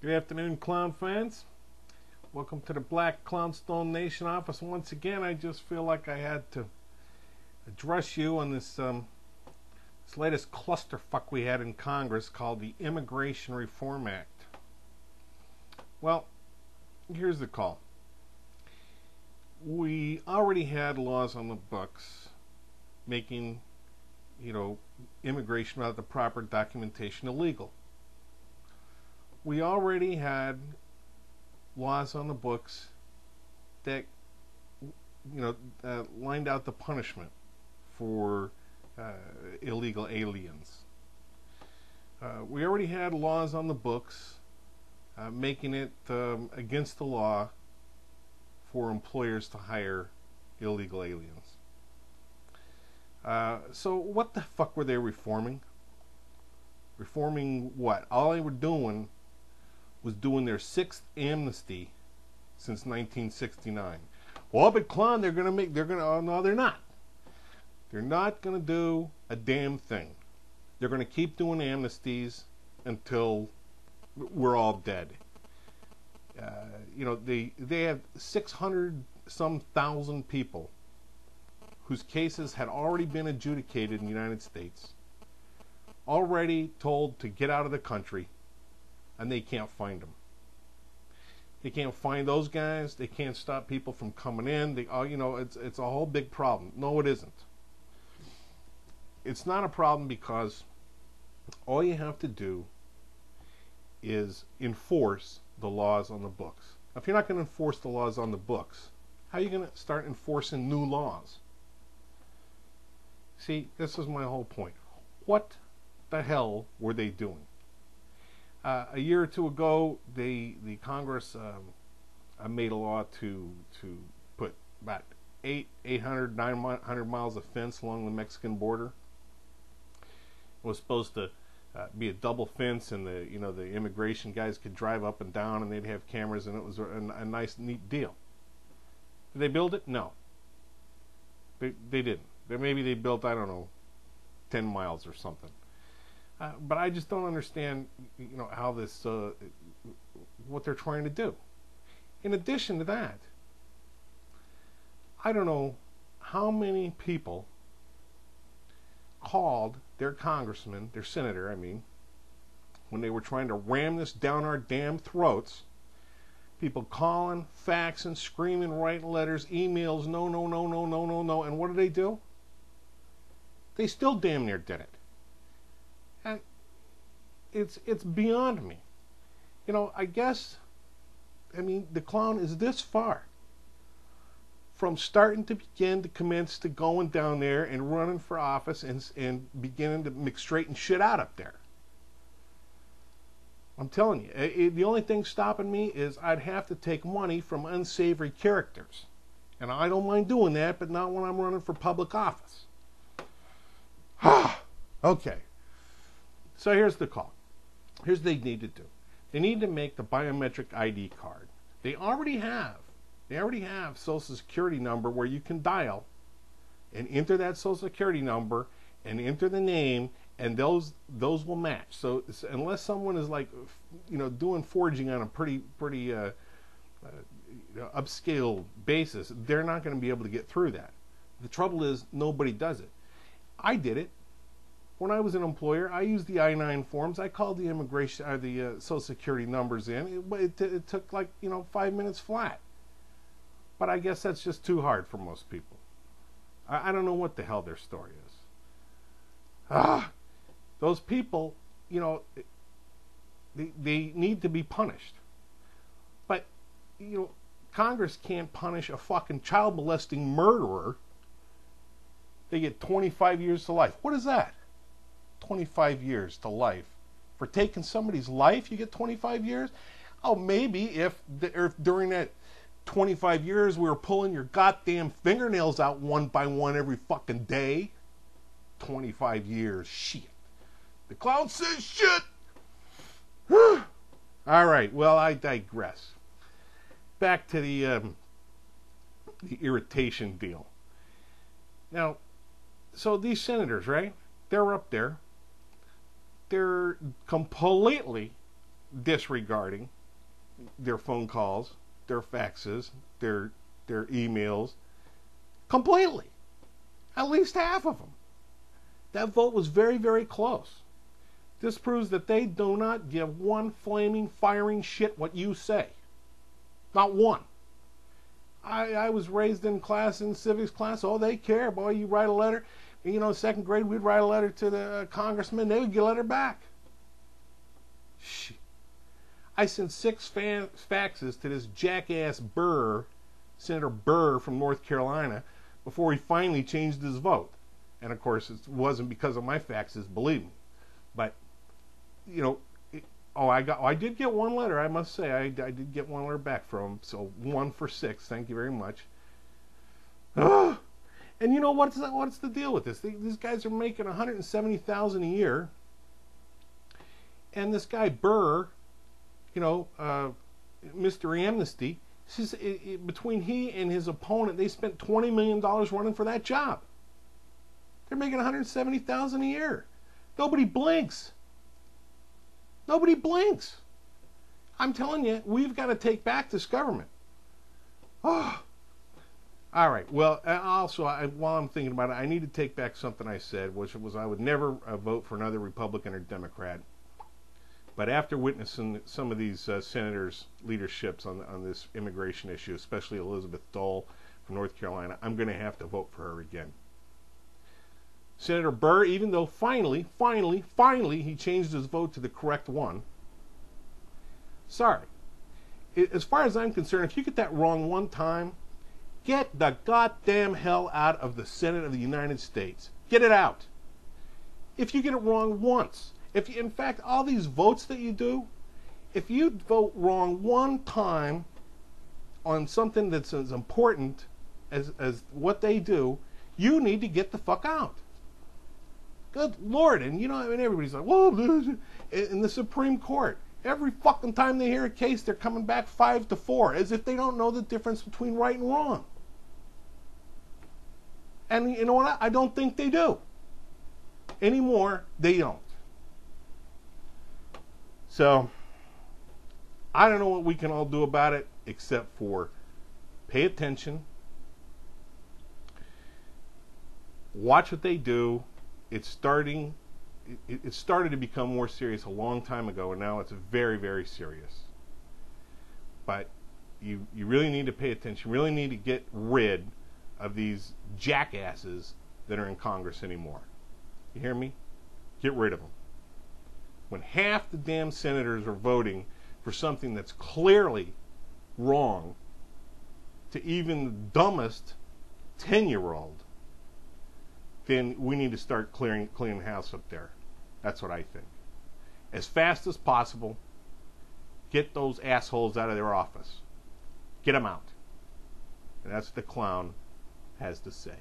Good afternoon, Klown fans. Welcome to the Black Clownstone Nation office. Once again, I just feel like I had to address you on this latest clusterfuck we had in Congress called the Immigration Reform Act. Well, here's the call. We already had laws on the books making, immigration without the proper documentation illegal. We already had laws on the books that, lined out the punishment for illegal aliens. We already had laws on the books making it against the law for employers to hire illegal aliens. So what the fuck were they reforming? Reforming what? All they were doing was doing their sixth amnesty since 1969. Well, but Klown, oh no, they're not. They're not going to do a damn thing. They're going to keep doing amnesties until we're all dead. They have 600 some thousand people whose cases had already been adjudicated in the United States, already told to get out of the country, and they can't find them. They can't find those guys. They can't stop people from coming in. It's a whole big problem. No, it isn't. It's not a problem because all you have to do is enforce the laws on the books. If you're not going to enforce the laws on the books, how are you going to start enforcing new laws? See, this is my whole point. What the hell were they doing? A year or two ago, the Congress made a law to put about 900 miles of fence along the Mexican border. It was supposed to be a double fence, and the immigration guys could drive up and down, and they'd have cameras, and it was a nice, neat deal. Did they build it? No. They didn't. Maybe they built, 10 miles or something. But I just don't understand, how this, what they're trying to do. In addition to that, I don't know how many people called their congressman, their senator, when they were trying to ram this down our damn throats. People calling, faxing, screaming, writing letters, emails, no. And what do? They still damn near did it. And it's beyond me. I guess, the Klown is this far from starting to begin to commence to going down there and running for office and beginning to make straighten shit out up there. I'm telling you, the only thing stopping me is I'd have to take money from unsavory characters. And I don't mind doing that, but not when I'm running for public office. Okay. So here's the call. Here's what they need to do. They need to make the biometric ID card. They already have Social Security number where you can dial and enter that Social Security number and enter the name, and those will match. So unless someone is doing forging on a pretty upscale basis, they're not going to be able to get through that. The trouble is nobody does it. I did it. When I was an employer, I used the I-9 forms. I called the the Social Security numbers in. It took 5 minutes flat. But I guess that's just too hard for most people. I don't know what the hell their story is. Those people, they need to be punished. But, Congress can't punish a fucking child molesting murderer. They get 25 years to life. What is that? 25 years to life. For taking somebody's life, you get 25 years? Oh, maybe if during that 25 years we were pulling your goddamn fingernails out one by one every fucking day. 25 years. Shit. The Klown says shit. All right, well, I digress. Back to the irritation deal. Now, so these senators, right? They're up there. They're completely disregarding their phone calls, their faxes, their emails completely. At least half of them. That vote was very, very close. This proves that they do not give one flaming, firing shit what you say. Not one. I was raised in class, in civics class. Oh, they care. Boy, you write a letter. You know, second grade, we'd write a letter to the congressman. They would get a letter back. Shit. I sent 6 faxes to this jackass Burr, Senator Burr from North Carolina, before he finally changed his vote. And, of course, it wasn't because of my faxes, believe me. But, you know, I did get one letter, I must say. I did get one letter back from him. So 1 for 6. Thank you very much. And you know what's the deal with this? These guys are making $170,000 a year, and this guy Burr, you know, Mr. Amnesty, says between he and his opponent, they spent $20 million running for that job. They're making $170,000 a year. Nobody blinks. Nobody blinks. I'm telling you, we've got to take back this government. Oh. All right. Well, also, while I'm thinking about it, I need to take back something I said, which was I would never vote for another Republican or Democrat. But after witnessing some of these senators' leaderships on this immigration issue, especially Elizabeth Dole from North Carolina, I'm going to have to vote for her again. Senator Burr, even though finally, he changed his vote to the correct one. Sorry. As far as I'm concerned, if you get that wrong one time, get the goddamn hell out of the Senate of the United States. Get it out. If you get it wrong once, in fact, all these votes that you do, if you vote wrong one time on something that's as important as what they do, you need to get the fuck out. Good Lord. And you know, I mean, everybody's like, well, in the Supreme Court, every fucking time they hear a case, they're coming back 5-4, as if they don't know the difference between right and wrong. And you know what? I don't think they do. Anymore, they don't. So, I don't know what we can all do about it, except for pay attention, watch what they do. It started to become more serious a long time ago, and now it's very, very serious. But you really need to pay attention. You really need to get rid of these jackasses that are in Congress anymore. You hear me? Get rid of them. When half the damn senators are voting for something that's clearly wrong to even the dumbest 10-year-old, then we need to start cleaning the house up there. That's what I think. As fast as possible, get those assholes out of their office. Get them out. And that's what the clown has to say.